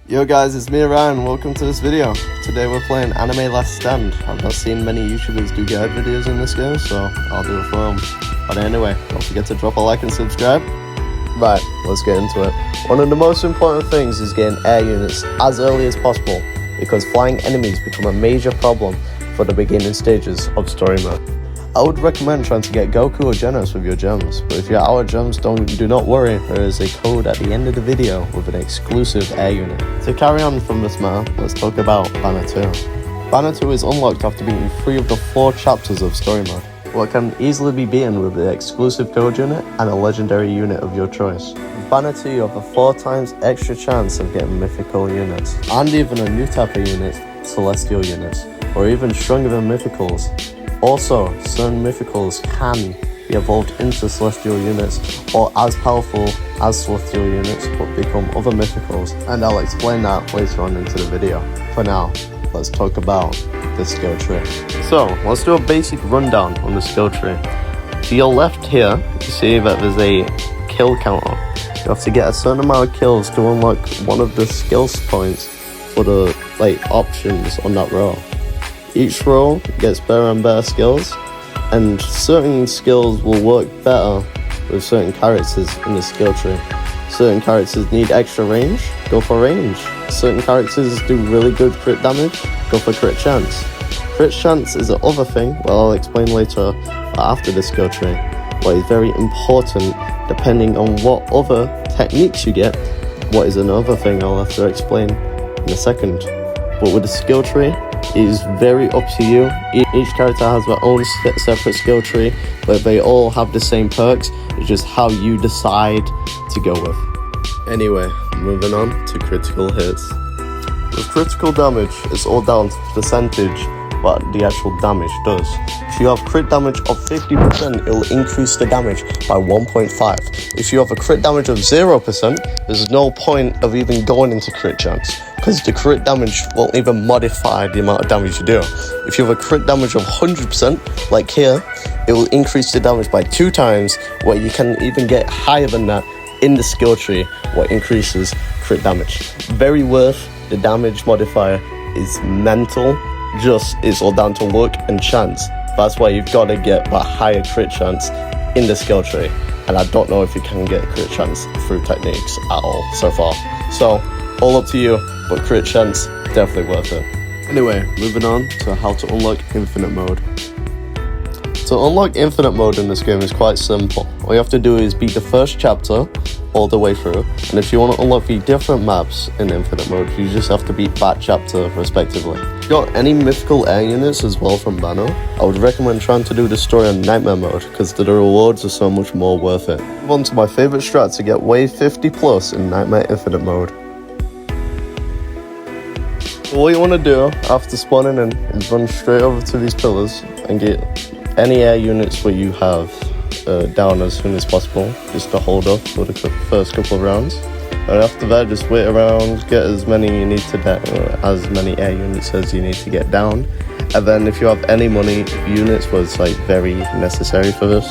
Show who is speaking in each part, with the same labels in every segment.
Speaker 1: Yo guys, it's me Ryan, welcome to this video. Today we're playing Anime Last Stand. I've not seen many YouTubers do guide videos in this game, so I'll do it for them. But anyway, don't forget to drop a like and subscribe. Right, let's get into it. One of the most important things is getting air units as early as possible, because flying enemies become a major problem for the beginning stages of story mode. I would recommend trying to get Goku or Genos with your gems, but if you're out of gems, do not worry, there is a code at the end of the video with an exclusive air unit. To carry on from this matter, let's talk about Banner 2. Banner 2 is unlocked after beating 3 of the 4 chapters of story mode, what can easily be beaten with the exclusive code unit and a legendary unit of your choice. With Banner 2 you have a 4 times extra chance of getting mythical units, and even a new type of unit, celestial units, or even stronger than mythicals. Also, certain mythicals can be evolved into celestial units or as powerful as celestial units but become other mythicals, and I'll explain that later on into the video. For now, let's talk about the skill tree. So, let's do a basic rundown on the skill tree. To your left here, you see that there's a kill counter. You have to get a certain amount of kills to unlock one of the skills points for the options on that row. Each row gets better and better skills, and certain skills will work better with certain characters in the skill tree. Certain characters need extra range, go for range. Certain characters do really good crit damage, go for crit chance. Crit chance is the other thing, well I'll explain later after the skill tree, but it's very important depending on what other techniques you get. What is another thing I'll have to explain in a second. But with the skill tree, it is very up to you. Each character has their own separate skill tree, but they all have the same perks. It's just how you decide to go with. Anyway, moving on to critical hits. With critical damage, it's all down to percentage what the actual damage does. If you have crit damage of 50%, it will increase the damage by 1.5. If you have a crit damage of 0%, there's no point of even going into crit chance, because the crit damage won't even modify the amount of damage you do. If you have a crit damage of 100%, like here, it will increase the damage by 2 times, where you can even get higher than that in the skill tree, what increases crit damage. Very worth. The damage modifier is mental. Just it's all down to luck and chance. That's why you've got to get that higher crit chance in the skill tree, and I don't know if you can get crit chance through techniques at all so far. So all up to you, but crit chance definitely worth it. Anyway, moving on to how to unlock infinite mode. To unlock infinite mode in this game is quite simple. All you have to do is beat the first chapter all the way through, and if you want to unlock the different maps in infinite mode, you just have to beat that chapter respectively. If you got any mythical air units as well from Banner, I would recommend trying to do the story on nightmare mode, because the rewards are so much more worth it. Move on to my favourite strat to get wave 50 plus in nightmare infinite mode. All you want to do after spawning in is run straight over to these pillars and get any air units where you have down as soon as possible, just to hold off for the first couple of rounds. And after that, just wait around, get as many you need to as many air units as you need to get down. And then if you have any money units, was very necessary for this,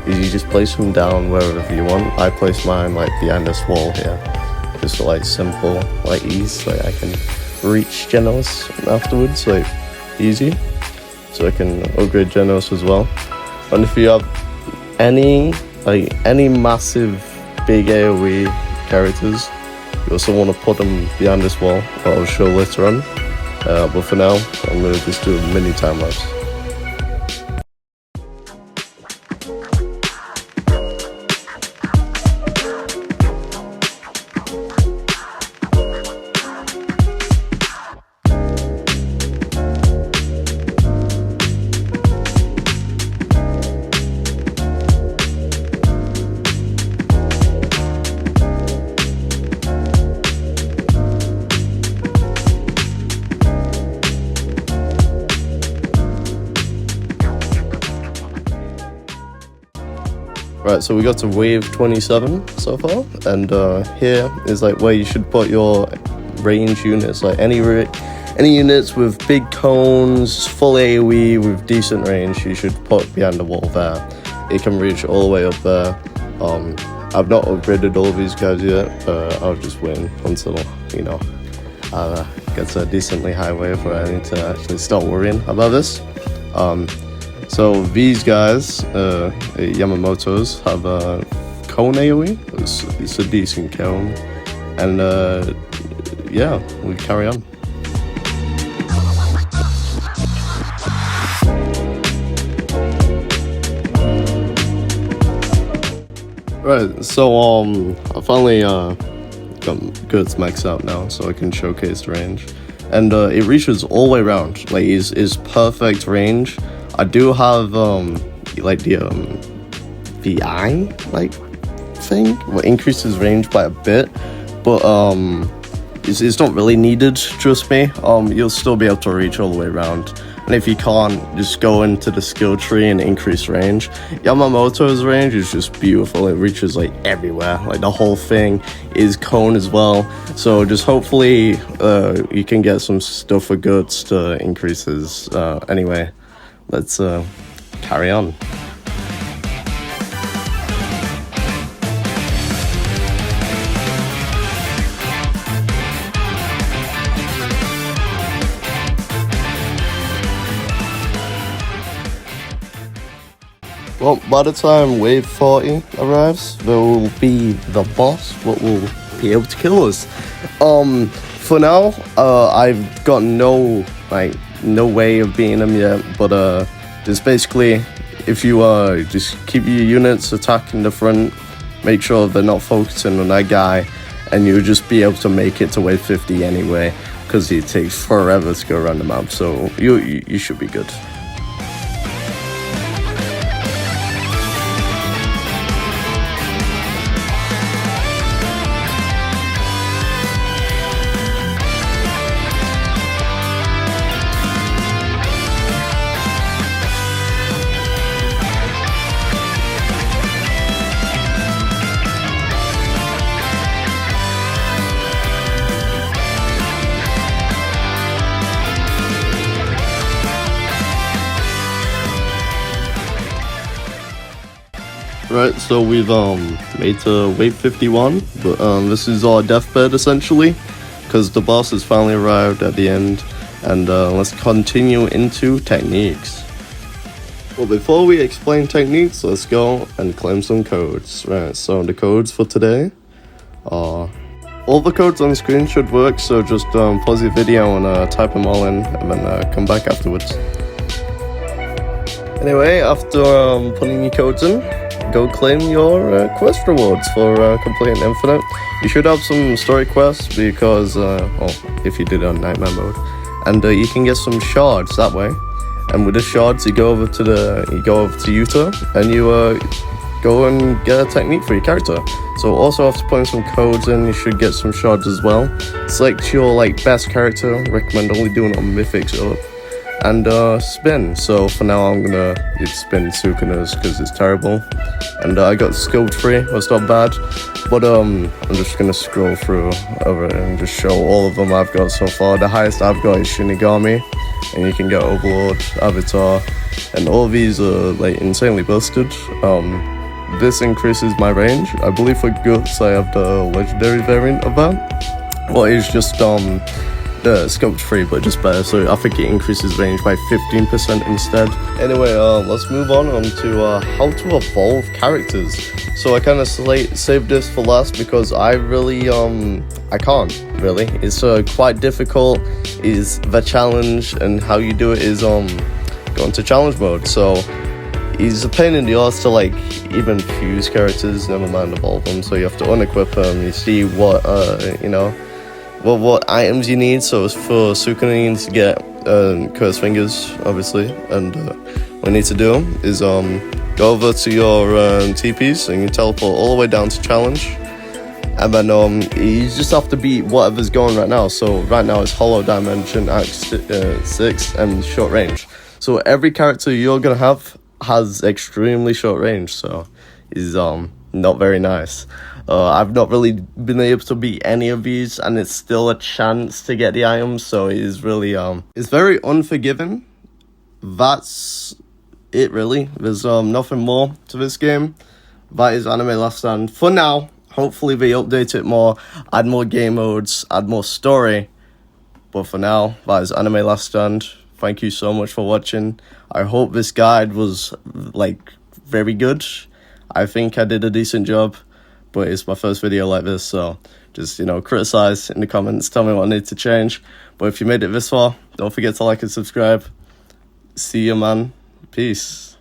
Speaker 1: is you just place them down wherever you want. I place mine behind this wall here, just simple ease, I can reach Genos afterwards easy, so I can upgrade Genos as well. And if you have any massive big AoE characters, you also want to put them behind this wall, what I'll show later on. But for now, I'm going to just do a mini time lapse. Right, so we got to wave 27 so far, and here is where you should put your range units, any units with big cones, full AoE with decent range, you should put behind the wall there. It can reach all the way up there. I've not upgraded all of these guys yet. I'll just wait until, gets a decently high wave where I need to actually start worrying about this. So these guys, Yamamoto's, have a cone AoE. It's a decent cone, and yeah, we carry on. Right, so I finally got goods maxed out now, so I can showcase the range, and it reaches all the way around. Like, is perfect range. I do have like the eye like thing, what increases range by a bit, but it's not really needed. Trust me. You'll still be able to reach all the way around. And if you can't, just go into the skill tree and increase range. Yamamoto's range is just beautiful. It reaches like everywhere. Like, the whole thing is cone as well. So just hopefully you can get some stuff for goods to increase his. Anyway, let's carry on. Well, by the time wave 40 arrives, there will be the boss what will be able to kill us. For now, I've got no way of beating him yet, but just basically, if you just keep your units attacking the front, make sure they're not focusing on that guy, and you'll just be able to make it to wave 50 anyway, because it takes forever to go around the map, so you should be good. Right, so we've made to wave 51, but this is our deathbed essentially, because the boss has finally arrived at the end, and let's continue into techniques. Well, before we explain techniques, let's go and claim some codes. Right, so the codes for today are... all the codes on the screen should work, so just pause your video and type them all in, and then come back afterwards. Anyway, after putting your codes in, go claim your quest rewards for completing Infinite. You should have some story quests because, well, if you did it on Nightmare mode, and you can get some shards that way. And with the shards, you go over to Utah, and you go and get a technique for your character. So also after putting some codes in, you should get some shards as well. Select your best character. Recommend only doing it on mythics up. And spin. So for now I'm gonna spin Sukana's because it's terrible, and I got Sculpt free. That's not bad, but I'm just gonna scroll through over it and just show all of them I've got so far. The highest I've got is Shinigami, and you can get Overlord, Avatar, and all of these are insanely busted. This increases my range. I believe for Guts I have the legendary variant of that. Well, it's just the Sculpt free, but just better, so I think it increases range by 15% instead. Anyway, let's move on to how to evolve characters. So I kind of saved this for last because I really I can't really. It's quite difficult. Is the challenge, and how you do it is go into challenge mode. So it's a pain in the ass to even fuse characters, never mind evolve them. So you have to unequip them. You see what what items you need. So it's for Sukuna, you need to get Cursed Fingers, obviously, and what you need to do is go over to your TPs and you teleport all the way down to challenge, and then you just have to beat whatever's going right now. So right now it's Hollow Dimension, Act 6, and short range. So every character you're gonna have has extremely short range, so is not very nice. I've not really been able to beat any of these, and it's still a chance to get the items, so it is really it's very unforgiving. That's it really. There's nothing more to this game. That is Anime Last Stand for now. Hopefully they update it more, add more game modes, add more story, But for now, that is Anime Last Stand. Thank you so much for watching. I hope this guide was like very good. I think I did a decent job, but it's my first video like this, so just, criticize in the comments, tell me what I need to change. But if you made it this far, don't forget to like and subscribe. See you, man. Peace.